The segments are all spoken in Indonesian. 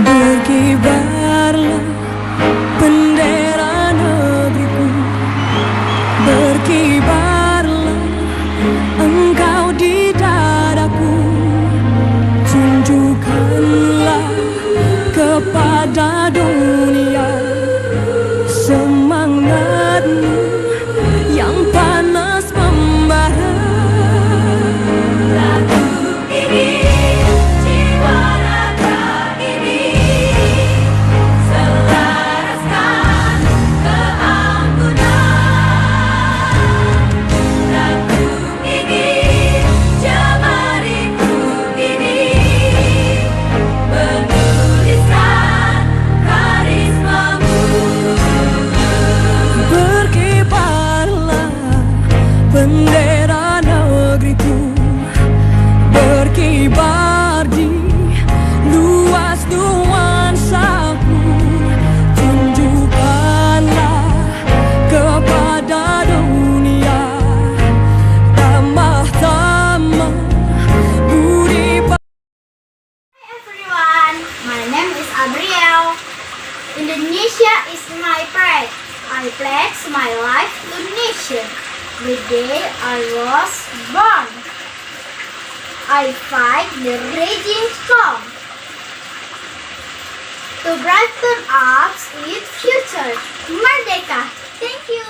Berkibarlah bendera negeriku, berkibarlah engkau di dadaku. Tunjukkanlah kepada dunia semangatmu yang panas membara. Lagu ini, jiwa raga ini, selaraskan keanggunan. Lagu ini, jemariku ini, menuliskan karismamu. Berkibarlah bendera negeriku, berkibar di luas nuansaku. Tunjukkanlah kepada dunia tambah-tambah budi. Hi everyone, my name is Abriel. Indonesia is my pride. I pledge my life to nation. The day I was born, I fight the raging storm to brighten up its future. Merdeka! Thank you.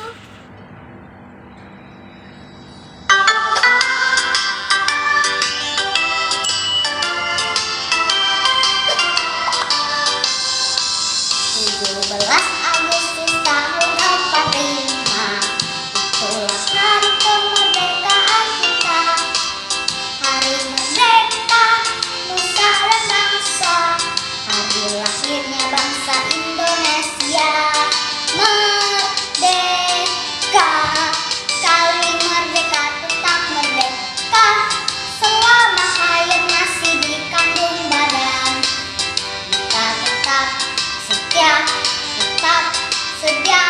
Agustus tahun 45, itulah hari kemerdekaan kita. Hari merdeka, nusa dan bangsa, hari lahirnya bangsa Indonesia. Merdeka, sekali merdeka tetap merdeka, selama hayat masih di kandung badan. Kita tetap setia, tetap sedia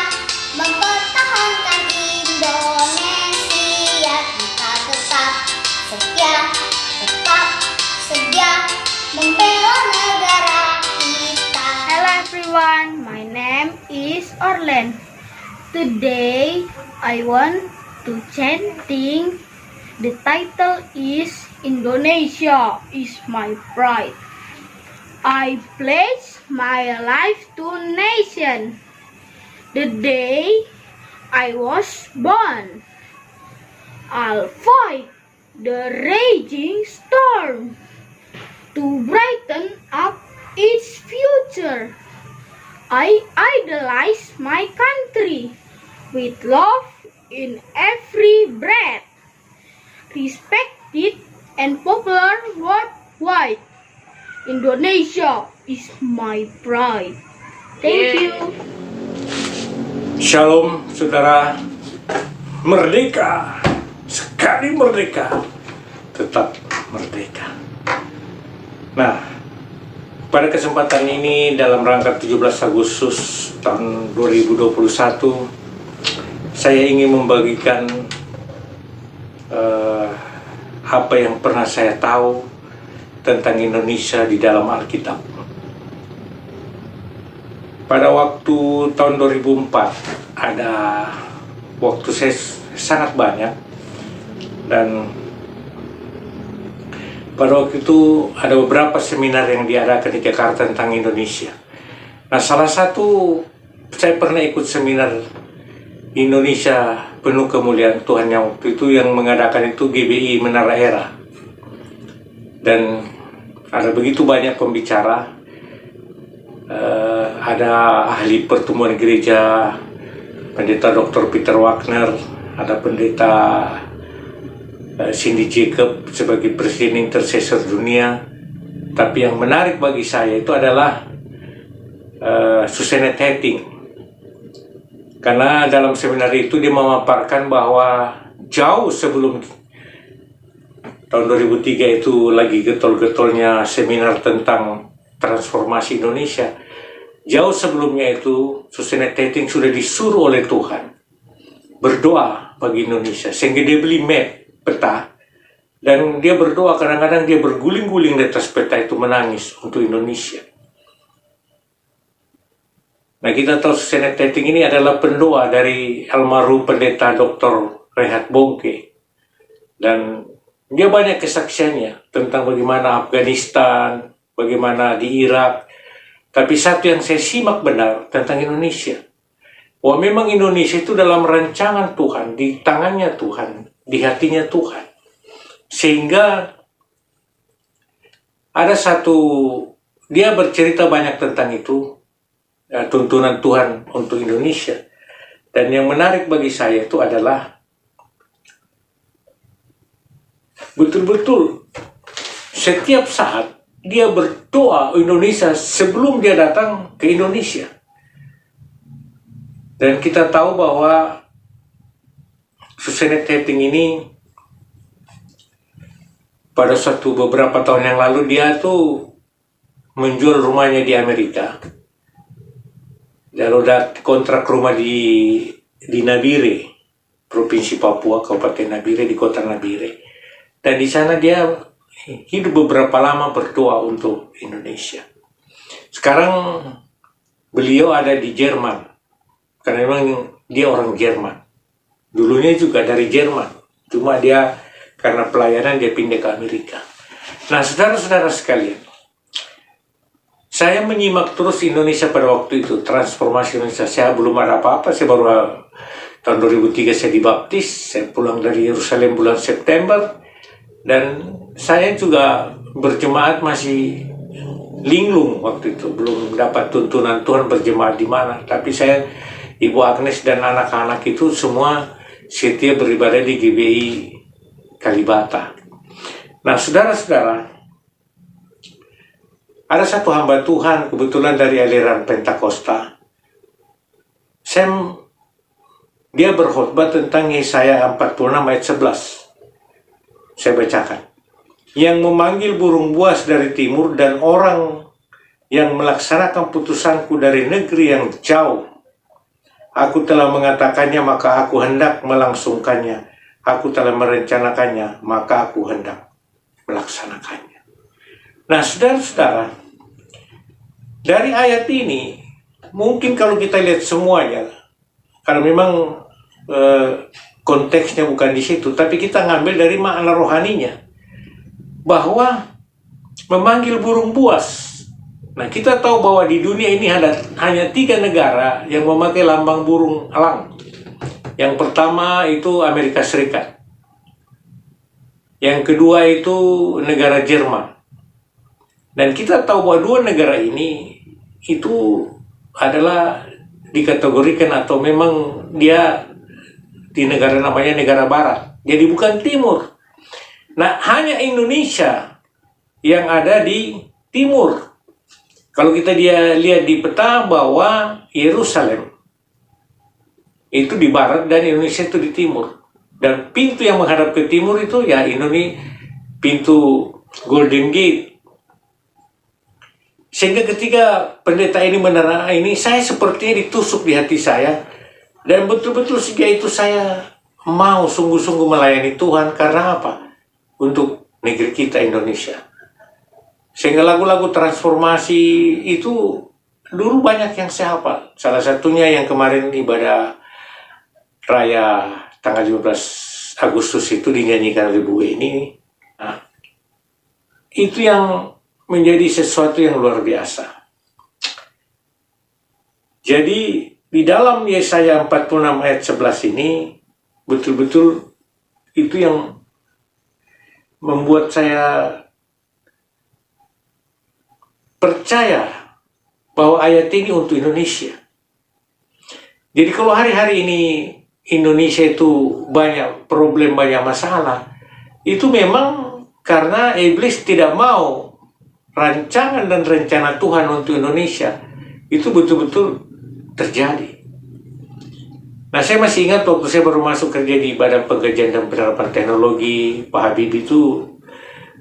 mempertahankan Indonesia. Kita tetap setia, tetap sedia membela negara kita. Hello everyone, my name is Orlen. Today I want to chanting. The title is Indonesia is my pride. I pledge my life to nation. The day I was born, I'll fight the raging storm to brighten up its future. I idolize my country with love in every breath, respected and popular worldwide. Indonesia is my pride. Thank you. Shalom saudara, merdeka, sekali merdeka, tetap merdeka. Nah, pada kesempatan ini dalam rangka 17 Agustus tahun 2021, saya ingin membagikan apa yang pernah saya tahu tentang Indonesia di dalam Alkitab. Pada waktu tahun 2004 ada waktu saya sangat banyak, dan pada waktu itu ada beberapa seminar yang diadakan di Jakarta tentang Indonesia. Nah, salah satu saya pernah ikut seminar Indonesia Penuh Kemuliaan Tuhan yang waktu itu yang mengadakan itu GBI Menara Era, dan ada begitu banyak pembicara. Ada ahli pertumbuhan gereja, pendeta Dr. Peter Wagner, ada pendeta Cindy Jacob sebagai presiden intercessor dunia. Tapi yang menarik bagi saya itu adalah Susanna Tetting, karena dalam seminar itu dia memaparkan bahwa jauh sebelum tahun 2003 itu lagi getol-getolnya seminar tentang transformasi Indonesia, jauh sebelumnya itu Susanna Tetting sudah disuruh oleh Tuhan berdoa bagi Indonesia, sehingga dia beli map peta Dan dia berdoa, kadang-kadang dia berguling-guling di atas peta itu menangis untuk Indonesia. Nah, kita tahu Susanne Tetting ini adalah pendoa dari almarhum pendeta Dr. Rehat Bongke. Dan dia banyak kesaksiannya tentang bagaimana Afghanistan, bagaimana di Irak. Tapi satu yang saya simak benar tentang Indonesia, bahwa memang Indonesia itu dalam rancangan Tuhan, di tangannya Tuhan, di hatinya Tuhan. Sehingga ada satu, dia bercerita banyak tentang itu, tuntunan Tuhan untuk Indonesia. Dan yang menarik bagi saya itu adalah betul-betul setiap saat dia berdoa Indonesia sebelum dia datang ke Indonesia. Dan kita tahu bahwa Susanne Tetting ini pada beberapa tahun yang lalu dia tuh menjual rumahnya di Amerika. Lalu ada kontrak rumah di Nabire, Provinsi Papua, Kabupaten Nabire, di kota Nabire. Dan di sana dia hidup beberapa lama berdoa untuk Indonesia. Sekarang beliau ada di Jerman, karena memang dia orang Jerman. Dulunya juga dari Jerman, cuma dia karena pelayanan dia pindah ke Amerika. Nah, saudara-saudara sekalian, saya menyimak terus Indonesia pada waktu itu, transformasi Indonesia. Saya belum ada apa-apa, saya baru tahun 2003 saya dibaptis, saya pulang dari Yerusalem bulan September, dan saya juga berjemaat masih linglung waktu itu, belum dapat tuntunan Tuhan berjemaat di mana. Tapi saya, Ibu Agnes dan anak-anak itu semua setia beribadah di GBI Kalibata. Nah, saudara-saudara, ada satu hamba Tuhan kebetulan dari aliran Pentakosta. Dia berkhotbah tentang Yesaya 46 ayat 11. Saya bacakan. Yang memanggil burung buas dari timur dan orang yang melaksanakan putusanku dari negeri yang jauh. Aku telah mengatakannya, maka aku hendak melangsungkannya. Aku telah merencanakannya, maka aku hendak melaksanakannya. Nah, saudara-saudara, dari ayat ini, mungkin kalau kita lihat semuanya, karena memang konteksnya bukan di situ, tapi kita ngambil dari makna rohaninya, bahwa memanggil burung buas. Nah, kita tahu bahwa di dunia ini hanya 3 negara yang memakai lambang burung elang. Yang pertama itu Amerika Serikat. Yang kedua itu negara Jerman. Dan kita tahu bahwa 2 negara ini itu adalah dikategorikan atau memang dia di negara namanya negara barat. Jadi bukan timur. Nah, hanya Indonesia yang ada di timur. Kalau kita lihat di peta bahwa Yerusalem itu di barat dan Indonesia itu di timur. Dan pintu yang menghadap ke timur itu ya Indonesia, pintu Golden Gate. Sehingga ketika pendeta ini menerang ini, saya sepertinya ditusuk di hati saya. Dan betul-betul sejak itu saya mau sungguh-sungguh melayani Tuhan. Karena apa? Untuk negeri kita Indonesia. Sehingga lagu-lagu transformasi itu dulu banyak yang saya hafal. Salah satunya yang kemarin ibadah raya tanggal 15 Agustus itu dinyanyikan oleh Bu ini. Nah, itu yang menjadi sesuatu yang luar biasa. Jadi di dalam Yesaya 46 ayat 11 ini betul-betul itu yang membuat saya percaya bahwa ayat ini untuk Indonesia. Jadi kalau hari-hari ini Indonesia itu banyak problem, banyak masalah, itu memang karena iblis tidak mau rancangan dan rencana Tuhan untuk Indonesia itu betul-betul terjadi. Nah, saya masih ingat waktu saya baru masuk kerja di Badan Pengkajian dan Penerapan Teknologi, Pak Habib itu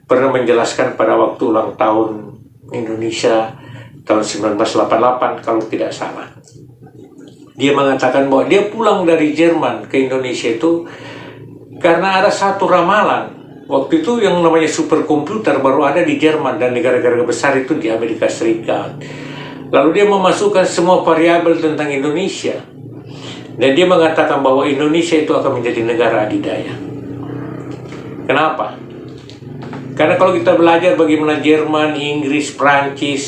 pernah menjelaskan pada waktu ulang tahun Indonesia tahun 1988 kalau tidak salah. Dia mengatakan bahwa dia pulang dari Jerman ke Indonesia itu karena ada satu ramalan Waktu itu yang namanya superkomputer baru ada di Jerman dan negara-negara besar itu di Amerika Serikat. Lalu dia memasukkan semua variabel tentang Indonesia. Dan dia mengatakan bahwa Indonesia itu akan menjadi negara adidaya. Kenapa? Karena kalau kita belajar bagaimana Jerman, Inggris, Prancis,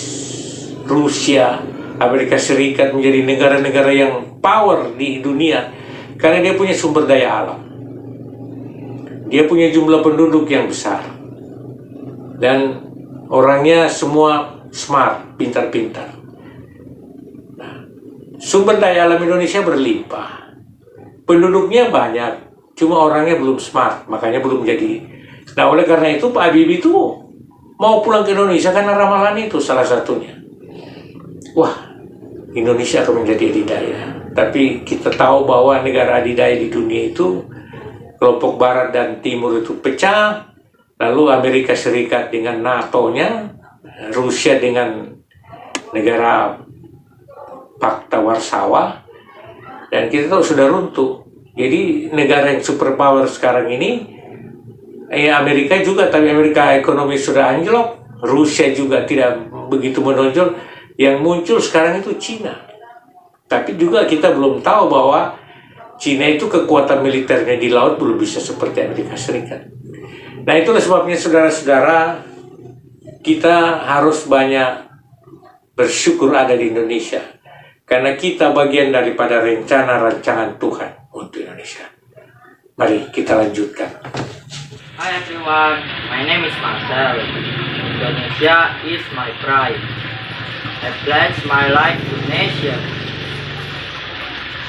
Rusia, Amerika Serikat menjadi negara-negara yang power di dunia, karena dia punya sumber daya alam. Dia punya jumlah penduduk yang besar. Dan orangnya semua smart, pintar-pintar. Nah, sumber daya alam Indonesia berlimpah. Penduduknya banyak, cuma orangnya belum smart, makanya belum jadi. Nah, oleh karena itu Pak Habibie itu mau pulang ke Indonesia karena ramalan itu salah satunya. Wah, Indonesia akan menjadi adidaya. Tapi kita tahu bahwa negara adidaya di dunia itu kelompok Barat dan Timur itu pecah, lalu Amerika Serikat dengan NATO-nya, Rusia dengan negara Pakta Warsawa, dan kita tahu sudah runtuh. Jadi negara yang superpower sekarang ini, Amerika juga, tapi Amerika ekonomi sudah anjlok, Rusia juga tidak begitu menonjol, yang muncul sekarang itu Cina. Tapi juga kita belum tahu bahwa Cina itu kekuatan militernya di laut belum bisa seperti Amerika Serikat. Nah, itulah sebabnya saudara-saudara, kita harus banyak bersyukur ada di Indonesia. Karena kita bagian daripada rencana rancangan Tuhan untuk Indonesia. Mari kita lanjutkan. Hi everyone, my name is Marcel. Indonesia is my pride. I pledge my life to nation.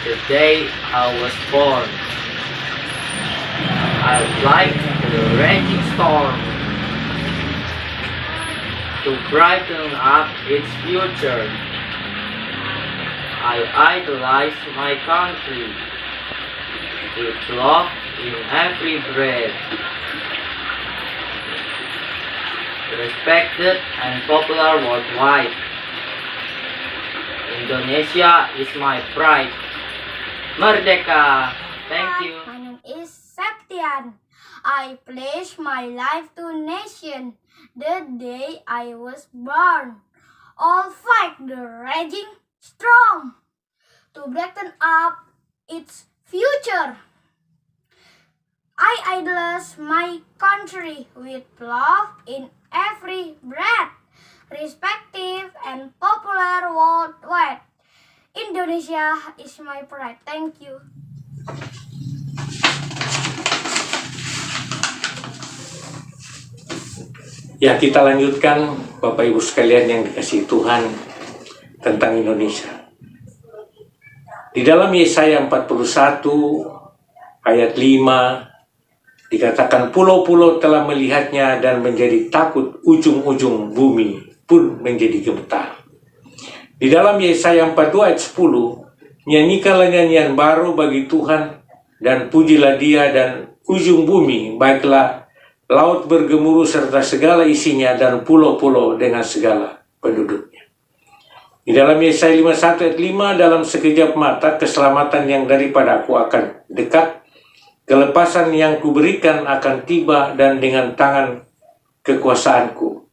The day I was born, I like the raging storm to brighten up its future. I idolize my country with love in every breath. Respected and popular worldwide, Indonesia is my pride. Merdeka! Thank you. My name is Septian. I pledge my life to nation the day I was born. All fight the raging storm to brighten up its future. I idolize my country with love in every breath, respective and popular worldwide. Indonesia is my pride. Thank you. Ya, kita lanjutkan Bapak Ibu sekalian yang dikasihi Tuhan tentang Indonesia. Di dalam Yesaya 41 ayat 5 dikatakan, pulau-pulau telah melihatnya dan menjadi takut, ujung-ujung bumi pun menjadi gemetar. Di dalam Yesaya 42 ayat 10, nyanyikanlah nyanyian baru bagi Tuhan dan pujilah Dia dan ujung bumi, baiklah laut bergemuruh serta segala isinya dan pulau-pulau dengan segala penduduknya. Di dalam Yesaya 51 ayat 5, dalam sekejap mata keselamatan yang daripada aku akan dekat, kelepasan yang kuberikan akan tiba dan dengan tangan kekuasaanku.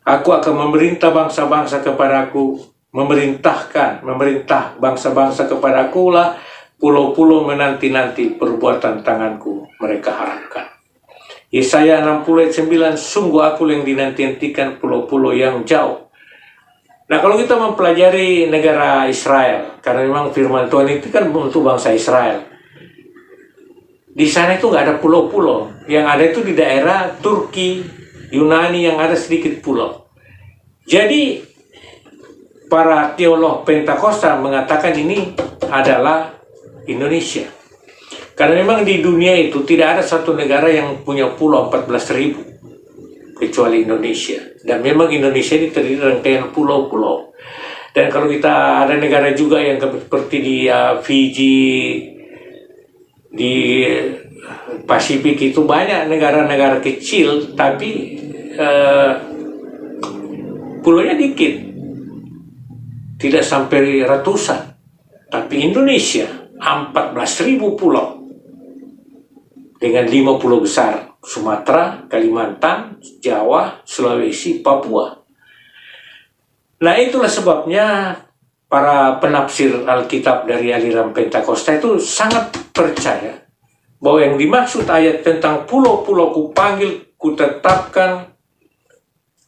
Aku akan memerintah bangsa-bangsa kepadaku, memerintah bangsa-bangsa kepadaku lah, pulau-pulau menanti-nanti perbuatan tanganku mereka harapkan. Yesaya 60 ayat 9, sungguh aku yang dinanti-nantikan pulau-pulau yang jauh. Nah, kalau kita mempelajari negara Israel, karena memang firman Tuhan itu kan untuk bangsa Israel, di sana itu nggak ada pulau-pulau, yang ada itu di daerah Turki, Yunani yang ada sedikit pulau. Jadi para teolog Pentakosta mengatakan ini adalah Indonesia. Karena memang di dunia itu tidak ada satu negara yang punya pulau 14.000 kecuali Indonesia. Dan memang Indonesia ini terdiri dari rangkaian pulau-pulau. Dan kalau kita ada negara juga yang seperti di Fiji, di Pasifik itu banyak negara-negara kecil, tapi pulaunya dikit, tidak sampai ratusan. Tapi Indonesia 14.000 pulau. dengan 5 pulau besar, Sumatera, Kalimantan, Jawa, Sulawesi, Papua. Nah, itulah sebabnya para penafsir Alkitab dari aliran Pentakosta itu sangat percaya bahwa yang dimaksud ayat tentang pulau-pulau kupanggil, kutetapkan,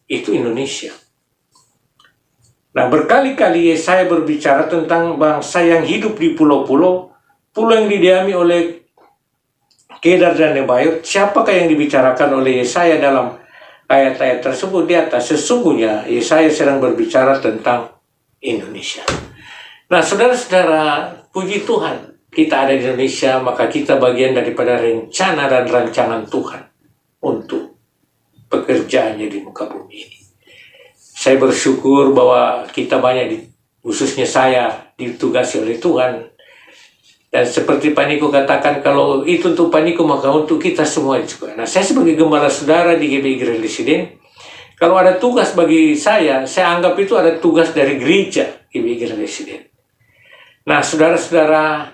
itu Indonesia. Nah, berkali-kali Yesaya berbicara tentang bangsa yang hidup di pulau-pulau, pulau yang didiami oleh Kedar dan Nebayot. Siapakah yang dibicarakan oleh Yesaya dalam ayat-ayat tersebut di atas? Sesungguhnya Yesaya sedang berbicara tentang Indonesia. Nah, saudara-saudara, puji Tuhan, kita ada di Indonesia, maka kita bagian daripada rencana dan rancangan Tuhan untuk pekerjaannya di muka bumi ini. Saya bersyukur bahwa kita banyak, khususnya saya, ditugasi oleh Tuhan. Dan seperti Pak Niko katakan, kalau itu untuk Pak Niko, maka untuk kita semua juga. Nah, saya sebagai gembala saudara di GBI Gereja Residen, kalau ada tugas bagi saya anggap itu ada tugas dari gereja GBI Gereja Residen. Nah, saudara-saudara,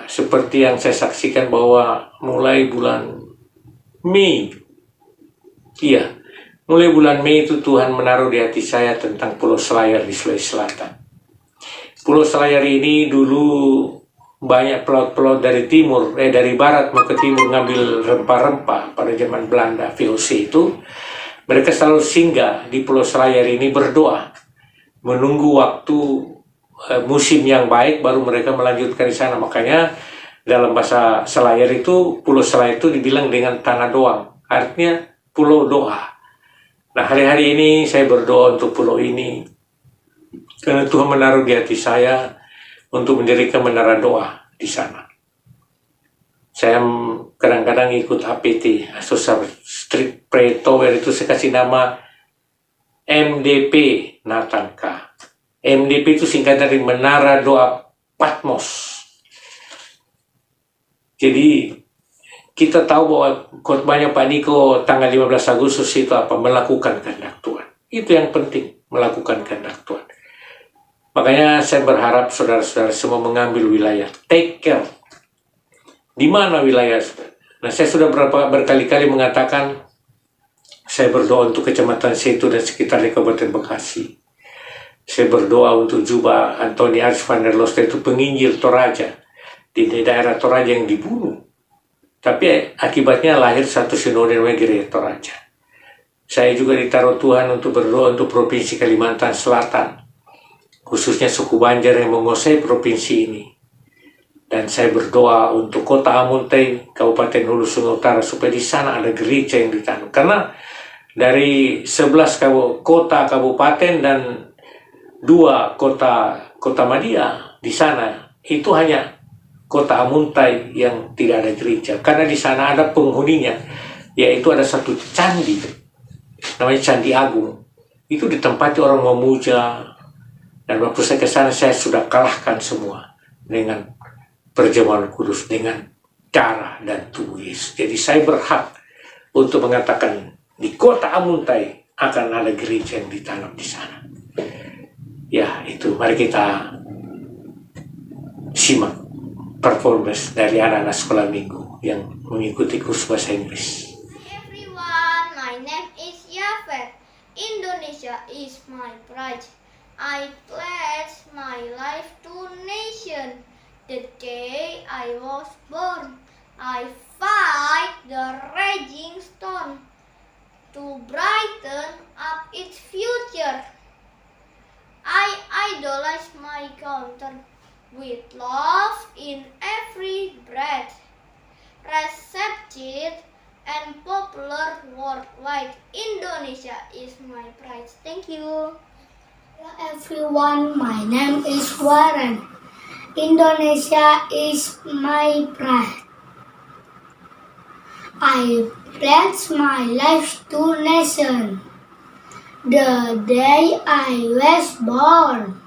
seperti yang saya saksikan bahwa mulai bulan Mei, mulai bulan Mei itu Tuhan menaruh di hati saya tentang Pulau Selayar di Sulawesi Selatan. Pulau Selayar ini dulu banyak pelaut-pelaut dari timur, dari barat mau ke timur ngambil rempah-rempah pada zaman Belanda, VOC itu. Mereka selalu singgah di Pulau Selayar ini berdoa, menunggu waktu musim yang baik baru mereka melanjutkan di sana. Makanya dalam bahasa Selayar itu, Pulau Selayar itu dibilang dengan tanah doang, artinya pulau doa. Nah, hari-hari ini saya berdoa untuk pulau ini, karena Tuhan menaruh di hati saya untuk mendirikan menara doa di sana. Saya kadang-kadang ikut APT, Association Street Prayer Tower, itu saya kasih nama MDP Natanka. MDP itu singkatan dari Menara Doa Patmos. Jadi kita tahu bahwa khotbahnya Pak Niko tanggal 15 Agustus itu apa? Melakukan kehendak Tuhan. Itu yang penting, melakukan kehendak Tuhan. Makanya saya berharap saudara-saudara semua mengambil wilayah. Take care. Di mana wilayah? Nah, saya sudah berkali-kali mengatakan, saya berdoa untuk Kecamatan Setu dan sekitar di Kabupaten Bekasi. Saya berdoa untuk Juba Anthony Arch van der Loste, itu penginjil Toraja. Di daerah Toraja yang dibunuh. Tapi akibatnya lahir satu sinode namanya Gereja Toraja. Saya juga ditaruh Tuhan untuk berdoa untuk Provinsi Kalimantan Selatan, khususnya suku Banjar yang menguasai provinsi ini. Dan saya berdoa untuk Kota Amuntai, Kabupaten Hulu Sungai Utara, supaya di sana ada gereja yang ditanam. Karena dari 11 kota kabupaten dan 2 kota Madia di sana, itu hanya Kota Amuntai yang tidak ada gereja, karena di sana ada penghuninya, yaitu ada satu candi, namanya Candi Agung. Itu ditempati orang memuja, dan waktu saya ke sana saya sudah kalahkan semua dengan perjamuan kudus, dengan darah dan tubuh Yesus. Jadi saya berhak untuk mengatakan di Kota Amuntai akan ada gereja yang ditanam di sana. Ya, itu mari kita simak performance dari anak-anak sekolah minggu yang mengikuti kursus bahasa Inggris. Everyone, my name is Yafet. Indonesia is my pride. I pledge my life to nation. The day I was born, I fight the raging storm to brighten up its future. I idolize my country with love in every breath, respected and popular worldwide. Indonesia is my pride. Thank you. Hello everyone, my name is Warren. Indonesia is my pride. I pledge my life to nation. The day I was born,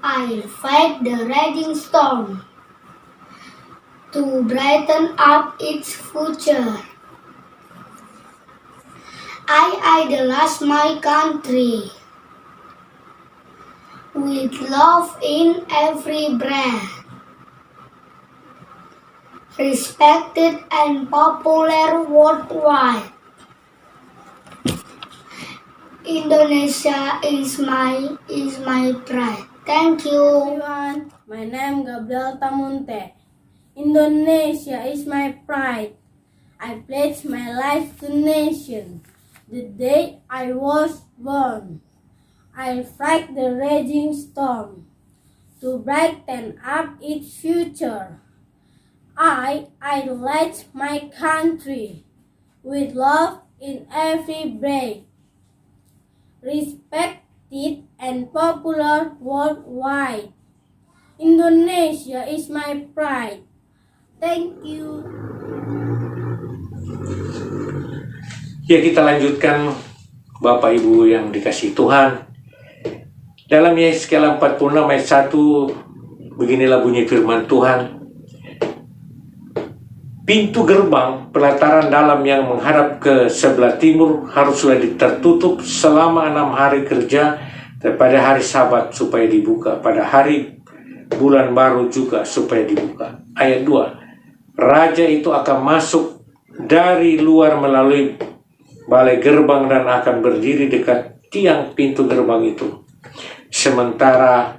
I'll fight the raging storm to brighten up its future. I idolize my country with love in every breath, respected and popular worldwide. Indonesia is my pride. Thank you. Everyone, my name Gabriel Tamunte. Indonesia is my pride. I pledge my life to nation. The day I was born, I'll fight the raging storm to brighten up its future. I idolize my country with love in every breath. Respected and popular worldwide. Indonesia is my pride. Thank you. Ya, kita lanjutkan Bapak Ibu yang dikasihi Tuhan. Dalam Yesaya 46 ayat 1, beginilah bunyi firman Tuhan. Pintu gerbang pelataran dalam yang menghadap ke sebelah timur haruslah tertutup selama 6 hari kerja, dan pada hari Sabat supaya dibuka, pada hari bulan baru juga supaya dibuka. Ayat 2, raja itu akan masuk dari luar melalui balai gerbang dan akan berdiri dekat tiang pintu gerbang itu. Sementara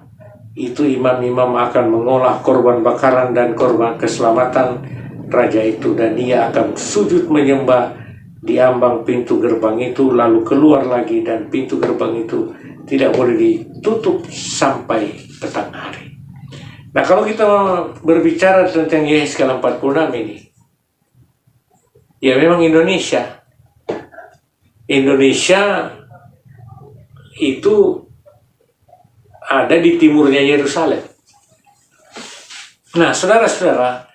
itu imam-imam akan mengolah korban bakaran dan korban keselamatan raja itu, dan ia akan sujud menyembah di ambang pintu gerbang itu, lalu keluar lagi, dan pintu gerbang itu tidak boleh ditutup sampai petang hari. Nah, kalau kita berbicara tentang Yesaya 46 ini, ya memang Indonesia itu ada di timurnya Yerusalem. Nah, saudara-saudara,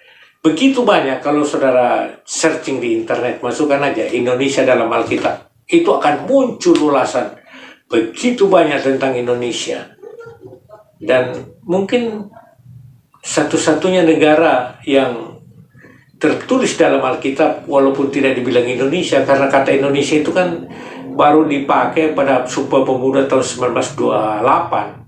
begitu banyak kalau saudara searching di internet, masukkan aja Indonesia dalam Alkitab, itu akan muncul ulasan begitu banyak tentang Indonesia. Dan mungkin satu-satunya negara yang tertulis dalam Alkitab walaupun tidak dibilang Indonesia, karena kata Indonesia itu kan baru dipakai pada Sumpah Pemuda tahun 1928.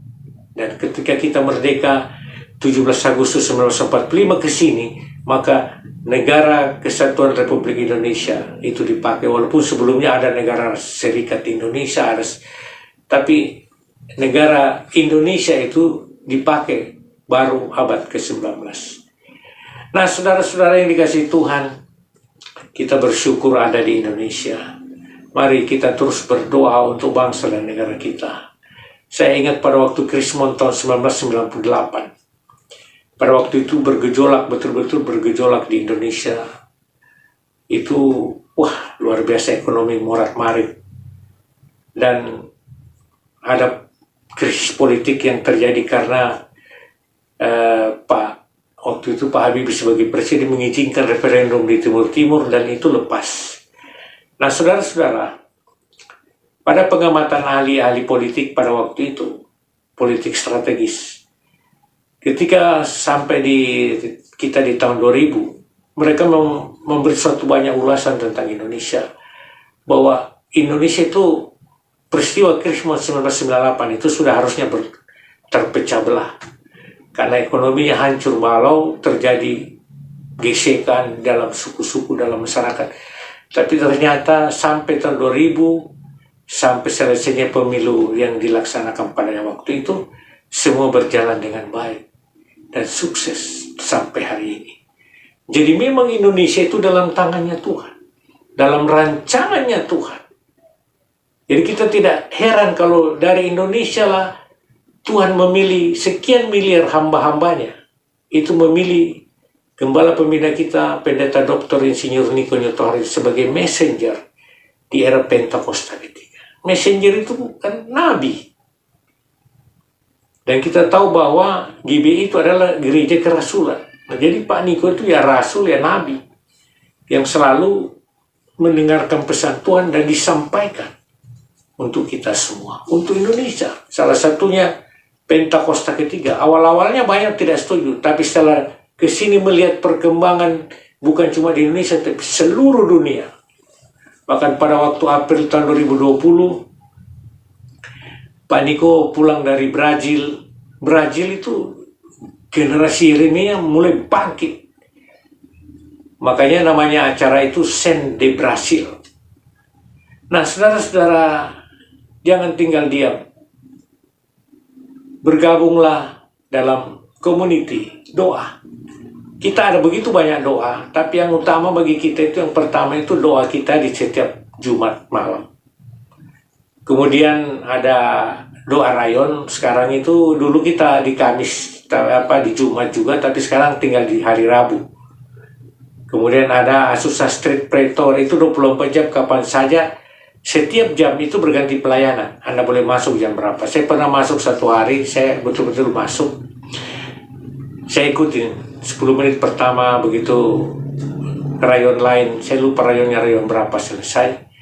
Dan ketika kita merdeka 17 Agustus 1945 ke sini, maka negara Kesatuan Republik Indonesia itu dipakai, walaupun sebelumnya ada negara Serikat Indonesia, tapi negara Indonesia itu dipakai baru abad ke-19. Nah, saudara-saudara yang dikasihi Tuhan, kita bersyukur ada di Indonesia. Mari kita terus berdoa untuk bangsa dan negara kita. Saya ingat pada waktu Krismon tahun 1998. Pada waktu itu bergejolak, betul-betul bergejolak di Indonesia. Itu, luar biasa, ekonomi morat-marit. Dan ada krisis politik yang terjadi karena waktu itu Pak Habibie sebagai presiden mengizinkan referendum di Timur Timur, dan itu lepas. Nah, saudara-saudara, pada pengamatan ahli-ahli politik pada waktu itu, politik strategis, ketika sampai kita di tahun 2000, mereka memberi suatu banyak ulasan tentang Indonesia, bahwa Indonesia itu peristiwa Krismon 1998 itu sudah harusnya terpecah belah, karena ekonominya hancur balau, terjadi gesekan dalam suku-suku dalam masyarakat. Tapi ternyata sampai tahun 2000, sampai selesainya pemilu yang dilaksanakan pada waktu itu, semua berjalan dengan baik dan sukses sampai hari ini. Jadi memang Indonesia itu dalam tangannya Tuhan, dalam rancangannya Tuhan. Jadi kita tidak heran kalau dari Indonesia lah Tuhan memilih sekian miliar hamba-hambanya, itu memilih Gembala Pembina kita, Pendeta Dr. Insinyur Niko Nyotohari sebagai messenger di era Pentakosta ketiga. Messenger itu bukan nabi. Dan kita tahu bahwa GBI itu adalah gereja kerasulan. Nah, jadi Pak Niko itu ya rasul, ya nabi, yang selalu mendengarkan pesan Tuhan dan disampaikan untuk kita semua, untuk Indonesia. Salah satunya Pentakosta ketiga. Awal-awalnya banyak tidak setuju, tapi setelah kesini melihat perkembangan bukan cuma di Indonesia, tapi seluruh dunia. Bahkan pada waktu April tahun 2020, Pak Niko pulang dari Brazil itu generasi Yeremia mulai bangkit. Makanya namanya acara itu Sen de Brasil. Nah, saudara-saudara, jangan tinggal diam. Bergabunglah dalam community doa. Kita ada begitu banyak doa, tapi yang utama bagi kita itu yang pertama itu doa kita di setiap Jumat malam. Kemudian ada doa rayon. Sekarang itu dulu kita di Kamis, di Jumat juga, tapi sekarang tinggal di hari Rabu. Kemudian ada Azusa Street Pretor, itu 24 jam kapan saja. Setiap jam itu berganti pelayanan. Anda boleh masuk jam berapa. Saya pernah masuk satu hari, saya betul-betul masuk. Saya ikutin 10 menit pertama, begitu rayon lain, saya lupa rayonnya rayon berapa selesai.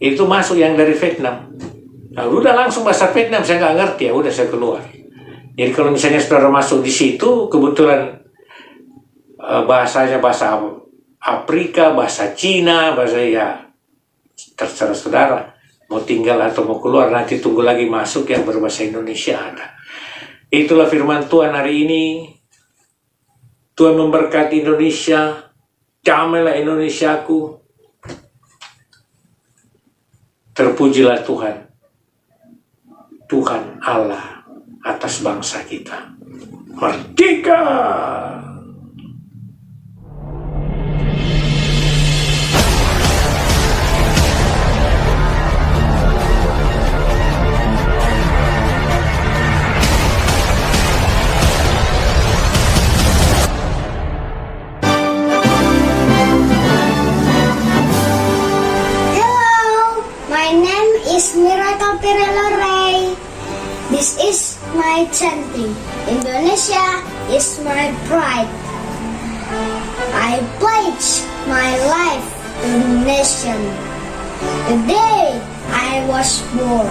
Itu masuk yang dari Vietnam. Nah, udah langsung bahasa Vietnam, saya nggak ngerti, ya udah saya keluar. Jadi kalau misalnya saudara masuk di situ, kebetulan bahasanya bahasa Afrika, bahasa Cina, bahasa ya terserah saudara mau tinggal atau mau keluar, nanti tunggu lagi masuk yang berbahasa Indonesia ada. Itulah firman Tuhan hari ini. Tuhan memberkati Indonesia, damailah Indonesiaku. Terpujilah Tuhan, Tuhan Allah atas bangsa kita. Merdeka! Miracle Pirello Ray. This is my chanting. Indonesia is my pride. I pledge my life to the nation. The day I was born,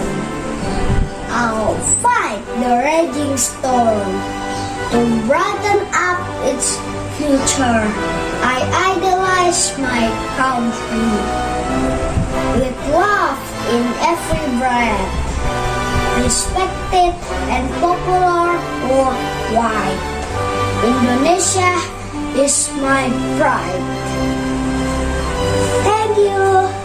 I'll fight the raging storm to brighten up its future. I idolize my country with love in every breath, respected and popular worldwide. Indonesia is my pride. Thank you.